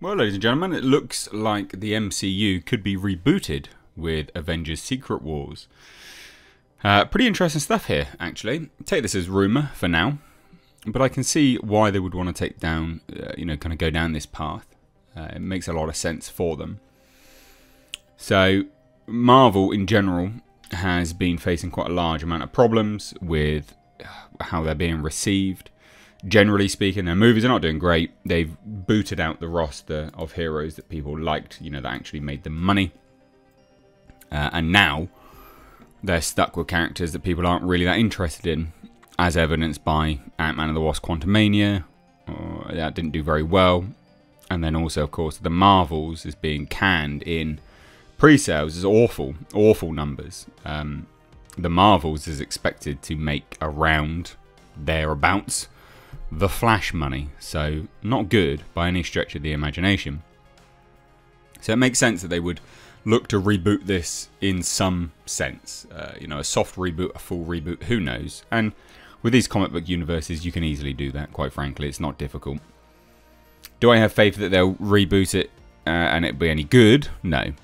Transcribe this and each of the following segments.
Well, ladies and gentlemen, it looks like the MCU could be rebooted with Avengers Secret Wars. Pretty interesting stuff here, actually. Take this as rumour for now, but I can see why they would want to take down, kind of go down this path. It makes a lot of sense for them. So, Marvel in general has been facing quite a large amount of problems with how they're being received. Generally speaking, their movies are not doing great. They've booted out the roster of heroes that people liked, that actually made them money. And now they're stuck with characters that people aren't really that interested in, as evidenced by Ant-Man and the Wasp: Quantumania. That didn't do very well. And then also, of course, the Marvels is being canned in pre-sales. Is awful, awful numbers. The Marvels is expected to make around thereabouts the Flash money, so not good by any stretch of the imagination. So it makes sense that they would look to reboot this in some sense. A soft reboot, a full reboot, who knows? And with these comic book universes, you can easily do that, quite frankly. It's not difficult. Do I have faith that they'll reboot it and it'll be any good? No.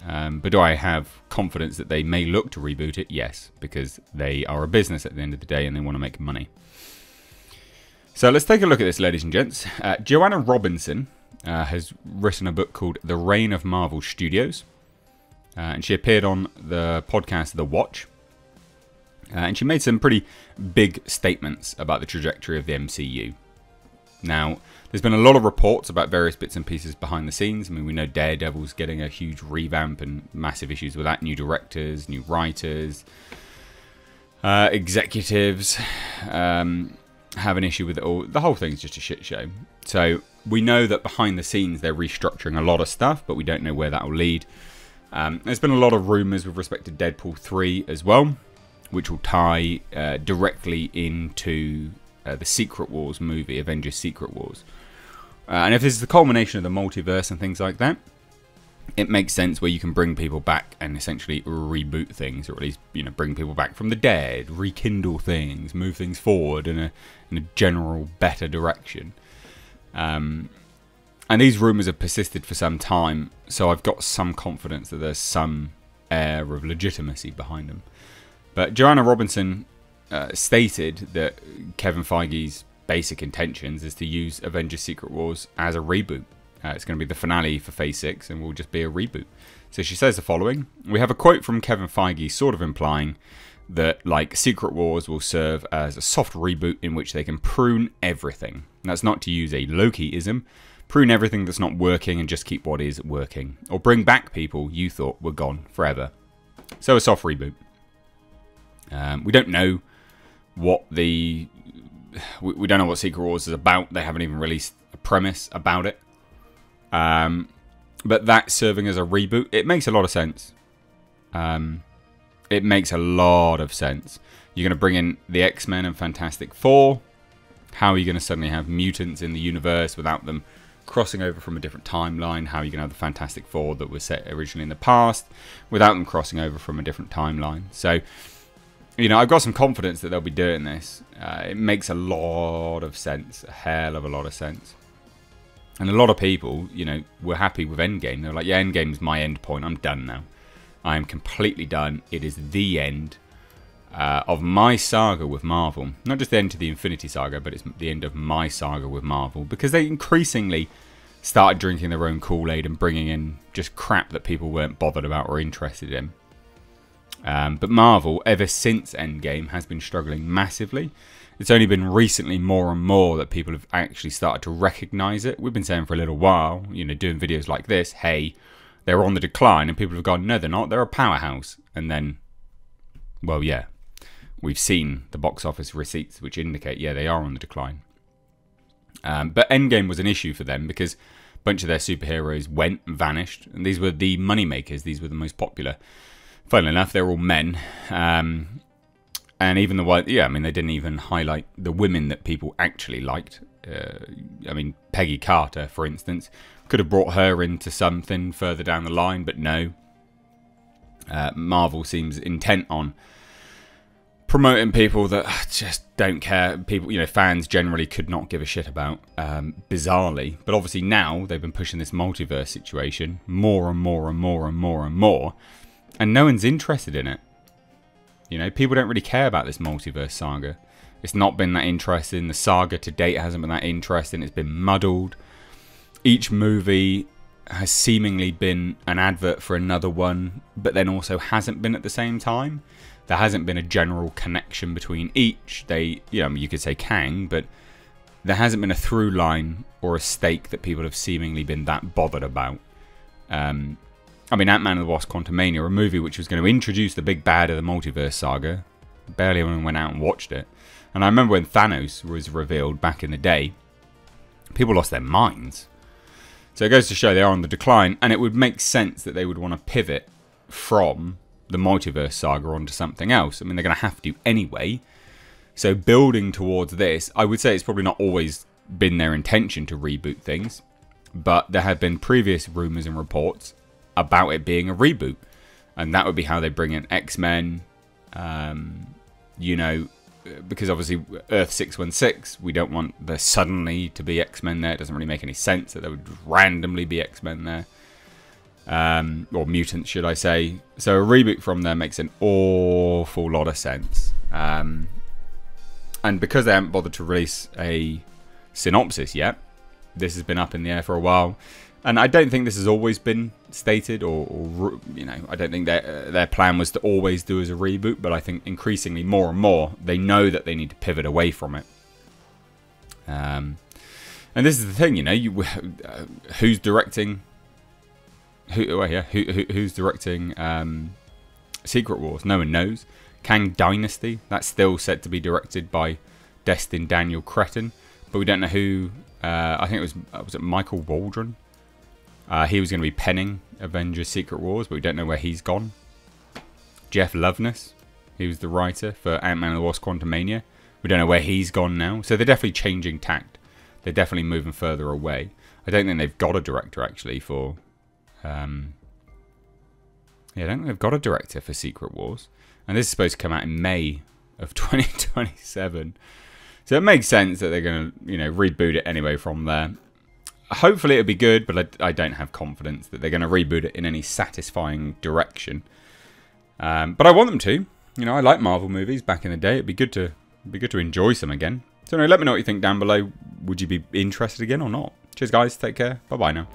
But do I have confidence that they may look to reboot it? Yes, because they are a business at the end of the day and they want to make money. So let's take a look at this, ladies and gents. Joanna Robinson has written a book called The Reign of Marvel Studios. And she appeared on the podcast The Watch. And she made some pretty big statements about the trajectory of the MCU. Now, there's been a lot of reports about various bits and pieces behind the scenes. I mean, we know Daredevil's getting a huge revamp and massive issues with that. New directors, new writers, executives. Have an issue with it all. The whole thing's just a shit show. So we know that behind the scenes they're restructuring a lot of stuff, but we don't know where that will lead. There's been a lot of rumours with respect to Deadpool 3 as well, which will tie directly into the Secret Wars movie, Avengers Secret Wars. And if this is the culmination of the multiverse and things like that, it makes sense where you can bring people back and essentially reboot things, or at least bring people back from the dead, rekindle things, move things forward in a general better direction. And these rumours have persisted for some time, so I've got some confidence that there's some air of legitimacy behind them. But Joanna Robinson stated that Kevin Feige's basic intentions is to use Avengers Secret Wars as a reboot. It's going to be the finale for Phase 6 and will just be a reboot. So she says the following. We have a quote from Kevin Feige sort of implying that Secret Wars will serve as a soft reboot in which they can prune everything. And that's not to use a Loki-ism. Prune everything that's not working and just keep what is working. Or bring back people you thought were gone forever. So a soft reboot. We don't know what we don't know what Secret Wars is about. They haven't even released a premise about it. But that serving as a reboot, it makes a lot of sense. It makes a lot of sense. You're going to bring in the X-Men and Fantastic Four. How are you going to suddenly have mutants in the universe without them crossing over from a different timeline? How are you going to have the Fantastic Four that was set originally in the past without them crossing over from a different timeline? So, I've got some confidence that they'll be doing this. It makes a lot of sense, a hell of a lot of sense. And a lot of people, were happy with Endgame. They're like, yeah, Endgame's my end point. I'm done now. I am completely done. It is the end of my saga with Marvel. Not just the end to the Infinity Saga, but it's the end of my saga with Marvel. Because they increasingly started drinking their own Kool-Aid and bringing in just crap that people weren't bothered about or interested in. But Marvel, ever since Endgame, has been struggling massively. It's only been recently more and more that people have actually started to recognise it. We've been saying for a little while, doing videos like this, hey, they're on the decline, and people have gone, no, they're not, they're a powerhouse. And then, well, yeah, we've seen the box office receipts which indicate, yeah, they are on the decline. But Endgame was an issue for them because a bunch of their superheroes went and vanished, and these were the moneymakers, these were the most popular. Funnily enough, they're all men. And even they didn't even highlight the women that people actually liked. Peggy Carter, for instance, could have brought her into something further down the line, but no. Marvel seems intent on promoting people that just don't care. People, you know, fans generally could not give a shit about, bizarrely. But obviously now they've been pushing this multiverse situation more and more and more and more and more, and no one's interested in it. You know, people don't really care about this multiverse saga. It's not been that interesting. The saga to date hasn't been that interesting. It's been muddled. Each movie has seemingly been an advert for another one, but then also hasn't been at the same time. There hasn't been a general connection between each. They, you know, you could say Kang, but there hasn't been a through line or a stake that people have seemingly been that bothered about. I mean, Ant-Man and the Wasp: Quantumania, a movie which was going to introduce the big bad of the multiverse saga. Barely anyone went out and watched it. And I remember when Thanos was revealed back in the day, people lost their minds. So it goes to show they are on the decline, and it would make sense that they would want to pivot from the multiverse saga onto something else. I mean, they're going to have to anyway. So building towards this, I would say it's probably not always been their intention to reboot things, but there have been previous rumours and reports about it being a reboot, and that would be how they bring in X-Men, you know, because obviously Earth 616, we don't want there suddenly to be X-Men there. It doesn't really make any sense that there would just randomly be X-Men there. Or mutants, should I say. So a reboot from there makes an awful lot of sense. And because they haven't bothered to release a synopsis yet, this has been up in the air for a while. And I don't think this has always been stated, or you know, I don't think their plan was to always do as a reboot, but I think increasingly more and more, they know that they need to pivot away from it. And this is the thing, you know, who's directing... Who's directing Secret Wars? No one knows. Kang Dynasty, that's still set to be directed by Destin Daniel Cretton, but we don't know who. I think it was it Michael Waldron? He was going to be penning Avengers Secret Wars, but we don't know where he's gone. Jeff Loveness, he was the writer for Ant-Man and the Wasp: Quantumania. We don't know where he's gone now, so they're definitely changing tact. They're definitely moving further away. I don't think they've got a director actually for... yeah, I don't think they've got a director for Secret Wars. And this is supposed to come out in May of 2027. So it makes sense that they're going to, you know, reboot it anyway from there. Hopefully it'll be good, but I don't have confidence that they're going to reboot it in any satisfying direction. But I want them to. You know, I like Marvel movies back in the day. It'd be good to enjoy some again. So anyway, let me know what you think down below. Would you be interested again or not? Cheers guys, take care. Bye bye now.